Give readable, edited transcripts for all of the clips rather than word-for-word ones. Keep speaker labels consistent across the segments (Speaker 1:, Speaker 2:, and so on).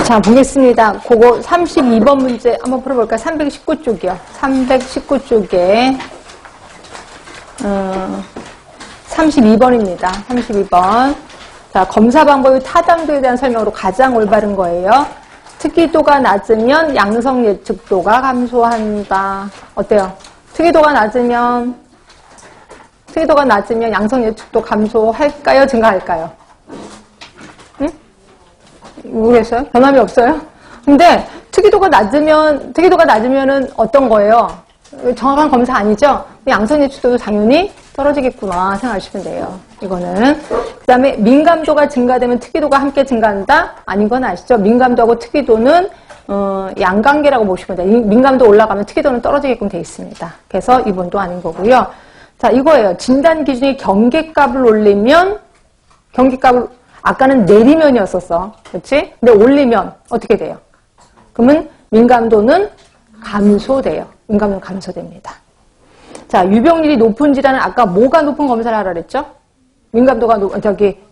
Speaker 1: 자, 보겠습니다. 그거 32번 문제 한번 풀어볼까요? 319쪽이요. 319쪽에 32번입니다. 32번. 자, 검사 방법의 타당도에 대한 설명으로 가장 올바른 거예요. 특이도가 낮으면 양성 예측도가 감소한다. 어때요? 특이도가 낮으면 양성 예측도 감소할까요? 증가할까요? 응? 모르겠어요? 변함이 없어요? 근데 특이도가 낮으면은 어떤 거예요? 정확한 검사 아니죠? 양성 예측도도 당연히 떨어지겠구나 생각하시면 돼요. 이거는. 그 다음에 민감도가 증가되면 특이도가 함께 증가한다? 아닌 건 아시죠? 민감도하고 특이도는 양관계라고 보시면 돼요. 민감도 올라가면 특이도는 떨어지게끔 되어 있습니다. 그래서 이번도 아닌 거고요. 자, 이거예요. 진단 기준이 경계값을 올리면 아까는 내리면이었었어. 그렇지? 근데 올리면 어떻게 돼요? 그러면 민감도는 감소돼요. 민감도는 감소됩니다. 자, 유병률이 높은 질환은 아까 뭐가 높은 검사를 하라 그랬죠? 민감도가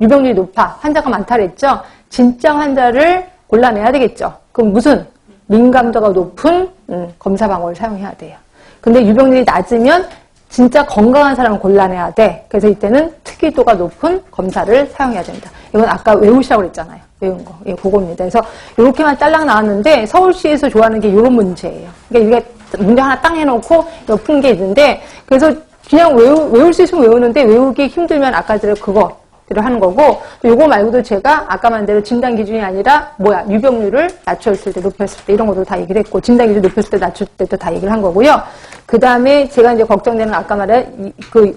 Speaker 1: 유병률이 높아. 환자가 많다 그랬죠? 진짜 환자를 골라내야 되겠죠? 그럼 무슨? 민감도가 높은 검사 방법을 사용해야 돼요. 근데 유병률이 낮으면 진짜 건강한 사람을 골라내야 돼. 그래서 이때는 특이도가 높은 검사를 사용해야 된다. 이건 아까 외우시라고 그랬잖아요. 외운 거. 예, 그겁니다. 그래서 이렇게만 딸랑 나왔는데 서울시에서 좋아하는 게 이런 문제예요. 그러니까 이게 문제 하나 딱 해놓고 푼 게 있는데 그래서 그냥 외울 수 있으면 외우는데 외우기 힘들면 아까대로 그거대로 하는 거고 요거 말고도 제가 아까 말대로 진단 기준이 아니라 유병률을 낮췄을 때 높였을 때 이런 것도 다 얘기를 했고 진단 기준 높였을 때 낮췄을 때도 다 얘기를 한 거고요. 그 다음에 제가 이제 걱정되는 아까 말한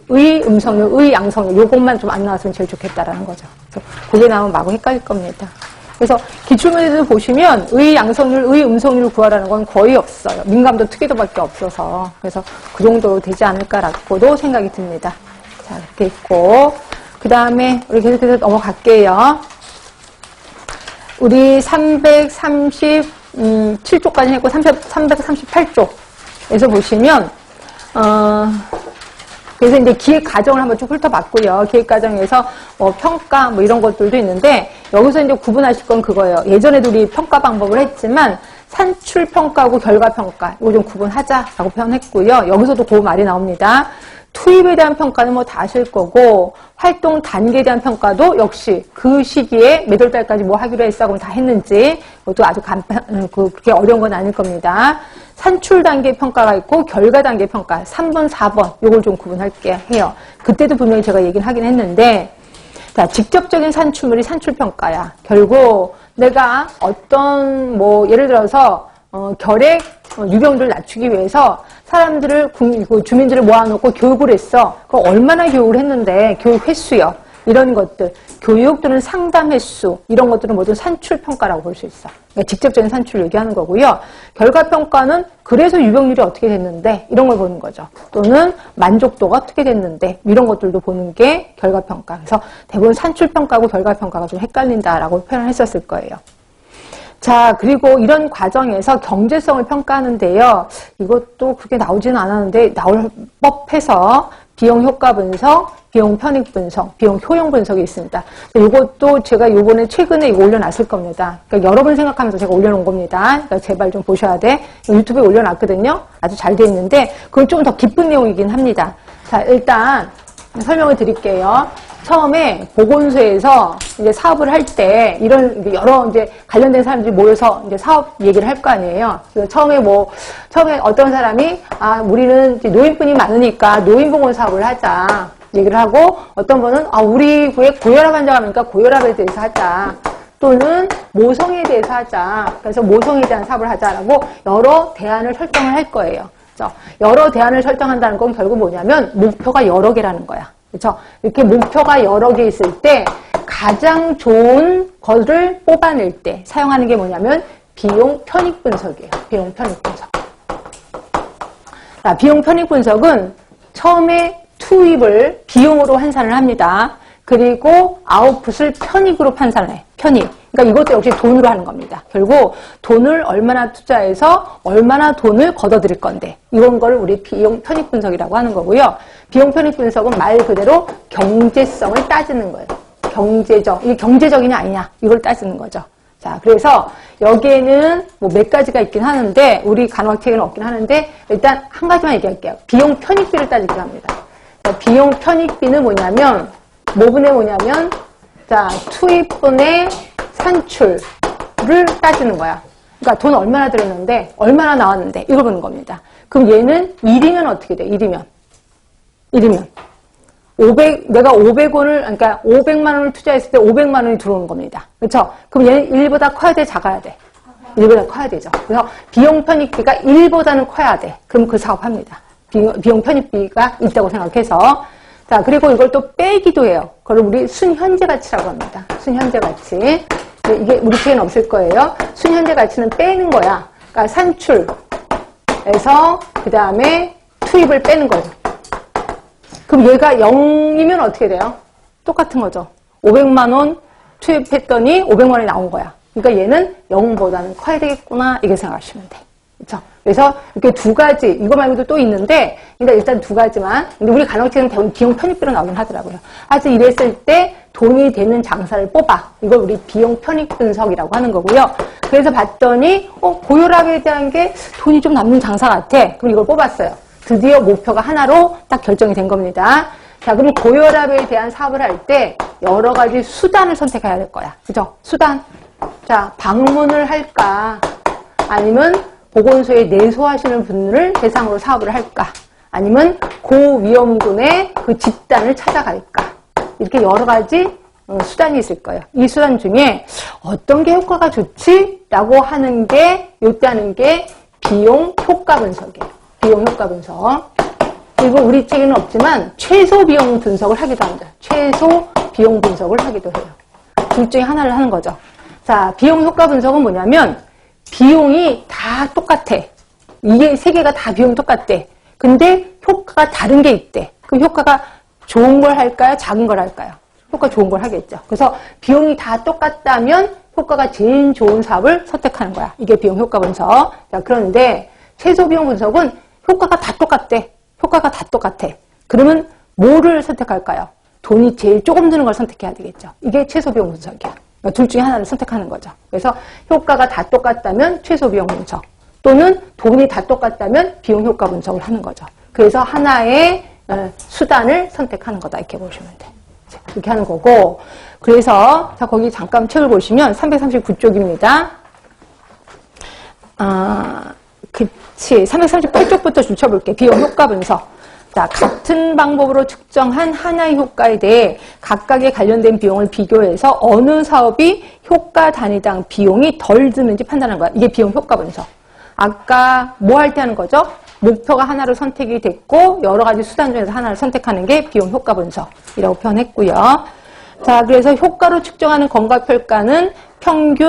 Speaker 1: 의 음성률, 의 양성률 요것만 좀 안 나왔으면 제일 좋겠다라는 거죠. 그래서 그게 나오면 마구 헷갈릴 겁니다. 그래서 기출문제도 보시면 의 양성률, 의 음성률을 구하라는 건 거의 없어요. 민감도 특이도밖에 없어서. 그래서 그 정도 되지 않을까라고도 생각이 듭니다. 자, 이렇게 있고. 그 다음에 우리 계속해서 넘어갈게요. 우리 337쪽까지 했고 338쪽에서 보시면 그래서 이제 기획 과정을 한번 쭉 훑어봤고요. 기획 과정에서 평가 이런 것들도 있는데 여기서 이제 구분하실 건 그거예요. 예전에도 우리 평가 방법을 했지만 산출 평가하고 결과 평가 이거 좀 구분하자라고 표현했고요. 여기서도 그 말이 나옵니다. 투입에 대한 평가는 다 아실 거고 활동 단계에 대한 평가도 역시 그 시기에 몇 월 달까지 뭐 하기로 했어 그럼 다 했는지 그것도 아주 그렇게 어려운 건 아닐 겁니다. 산출 단계 평가가 있고 결과 단계 평가 3번, 4번 요걸 좀 구분할게 해요. 그때도 분명히 제가 얘기는 하긴 했는데 자, 직접적인 산출물이 산출 평가야. 결국 내가 어떤 예를 들어서 결핵 유병률을 낮추기 위해서 사람들을 주민들을 모아놓고 교육을 했어. 그거 얼마나 교육을 했는데 교육 횟수요. 이런 것들 교육 또는 상담 횟수 이런 것들은 모두 산출 평가라고 볼 수 있어. 그러니까 직접적인 산출을 얘기하는 거고요. 결과 평가는 그래서 유병률이 어떻게 됐는데 이런 걸 보는 거죠. 또는 만족도가 어떻게 됐는데 이런 것들도 보는 게 결과 평가. 그래서 대부분 산출 평가하고 결과 평가가 좀 헷갈린다라고 표현했었을 거예요. 자, 그리고 이런 과정에서 경제성을 평가하는데요. 이것도 그렇게 나오지는 않았는데 나올 법해서 비용 효과 분석, 비용 편익 분석, 비용 효용 분석이 있습니다. 이것도 제가 요번에 최근에 이거 올려놨을 겁니다. 그러니까 여러 번 생각하면서 제가 올려놓은 겁니다. 그러니까 제발 좀 보셔야 돼. 유튜브에 올려놨거든요. 아주 잘 돼 있는데 그건 좀 더 깊은 내용이긴 합니다. 자, 일단 설명을 드릴게요. 처음에 보건소에서 이제 사업을 할 때 이런 여러 이제 관련된 사람들이 모여서 이제 사업 얘기를 할 거 아니에요. 그래서 처음에 어떤 사람이 우리는 이제 노인분이 많으니까 노인보건 사업을 하자 얘기를 하고 어떤 분은 우리 구에 고혈압 환자가 많으니까 고혈압에 대해서 하자. 또는 모성에 대해서 하자. 그래서 모성에 대한 사업을 하자라고 여러 대안을 설정을 할 거예요. 그래서 여러 대안을 설정한다는 건 결국 뭐냐면 목표가 여러 개라는 거야. 그렇죠? 이렇게 목표가 여러 개 있을 때 가장 좋은 것을 뽑아낼 때 사용하는 게 뭐냐면 비용 편익 분석이에요. 비용 편익 분석. 자, 비용 편익 분석은 처음에 투입을 비용으로 환산을 합니다. 그리고 아웃풋을 편익으로 판단을 해. 편익. 그러니까 이것도 역시 돈으로 하는 겁니다. 결국 돈을 얼마나 투자해서 얼마나 돈을 걷어들일 건데 이런 거를 우리 비용 편익 분석이라고 하는 거고요. 비용 편익 분석은 말 그대로 경제성을 따지는 거예요. 이게 경제적이냐 아니냐 이걸 따지는 거죠. 자, 그래서 여기에는 뭐 몇 가지가 있긴 하는데, 우리 간호학책에는 없긴 하는데, 일단 한 가지만 얘기할게요. 비용 편익비를 따지기로 합니다. 그러니까 비용 편익비는 뭐냐면, 자, 투입분의 산출을 따지는 거야. 그러니까 돈 얼마나 들었는데, 얼마나 나왔는데, 이걸 보는 겁니다. 그럼 얘는 1이면 어떻게 돼? 1이면. 내가 500원을, 그러니까 500만 원을 투자했을 때 500만 원이 들어오는 겁니다. 그렇죠? 그럼 얘는 1보다 커야 돼, 작아야 돼? 1보다 커야 되죠. 그래서 비용 편익비가 1보다는 커야 돼. 그럼 그 사업합니다. 비용 편익비가 있다고 생각해서. 자, 그리고 이걸 또 빼기도 해요. 그걸 우리 순현재 가치라고 합니다. 순현재 가치. 이게 우리 책에는 없을 거예요. 순현재 가치는 빼는 거야. 그러니까 산출에서 그 다음에 투입을 빼는 거죠. 그럼 얘가 0이면 어떻게 돼요? 똑같은 거죠. 500만 원 투입했더니 500만 원이 나온 거야. 그러니까 얘는 0보다는 커야 되겠구나. 이렇게 생각하시면 돼. 그렇죠? 그래서 이렇게 두 가지, 이거 말고도 또 있는데, 일단 두 가지만. 근데 우리 간호책은 대부분 비용 편익비로 나오긴 하더라고요. 하여튼 이랬을 때 돈이 되는 장사를 뽑아. 이걸 우리 비용 편익 분석이라고 하는 거고요. 그래서 봤더니, 고혈압에 대한 게 돈이 좀 남는 장사 같아. 그럼 이걸 뽑았어요. 드디어 목표가 하나로 딱 결정이 된 겁니다. 자, 그럼 고혈압에 대한 사업을 할 때 여러 가지 수단을 선택해야 될 거야. 그죠? 수단. 자, 방문을 할까? 아니면 보건소에 내소하시는 분을 대상으로 사업을 할까? 아니면 고위험군의 그 집단을 찾아갈까? 이렇게 여러 가지 수단이 있을 거예요. 이 수단 중에 어떤 게 효과가 좋지? 라고 하는 게, 요때 하는 게 비용 효과 분석이에요. 비용 효과 분석. 그리고 우리 책에는 없지만 최소 비용 분석을 하기도 합니다. 최소 비용 분석을 하기도 해요. 둘 중에 하나를 하는 거죠. 자, 비용 효과 분석은 뭐냐면 비용이 다 똑같아. 이게 세 개가 다 비용이 똑같대. 근데 효과가 다른 게 있대. 그럼 효과가 좋은 걸 할까요? 작은 걸 할까요? 효과 좋은 걸 하겠죠. 그래서 비용이 다 똑같다면 효과가 제일 좋은 사업을 선택하는 거야. 이게 비용 효과 분석. 자, 그런데 최소 비용 분석은 효과가 다 똑같대. 효과가 다 똑같아. 그러면 뭐를 선택할까요? 돈이 제일 조금 드는 걸 선택해야 되겠죠. 이게 최소 비용 분석이야. 그러니까 둘 중에 하나를 선택하는 거죠. 그래서 효과가 다 똑같다면 최소 비용 분석, 또는 돈이 다 똑같다면 비용 효과 분석을 하는 거죠. 그래서 하나의 수단을 선택하는 거다. 이렇게 보시면 돼. 이렇게 하는 거고. 그래서 자, 거기 잠깐 책을 보시면 339쪽입니다. 그치. 338쪽부터 줄쳐볼게. 비용 효과 분석. 자, 같은 방법으로 측정한 하나의 효과에 대해 각각의 관련된 비용을 비교해서 어느 사업이 효과 단위당 비용이 덜 드는지 판단하는 거야. 이게 비용 효과 분석. 아까 뭐 할 때 하는 거죠? 목표가 하나로 선택이 됐고 여러 가지 수단 중에서 하나를 선택하는 게 비용 효과 분석이라고 표현했고요. 자, 그래서 효과로 측정하는 건강평가는 평균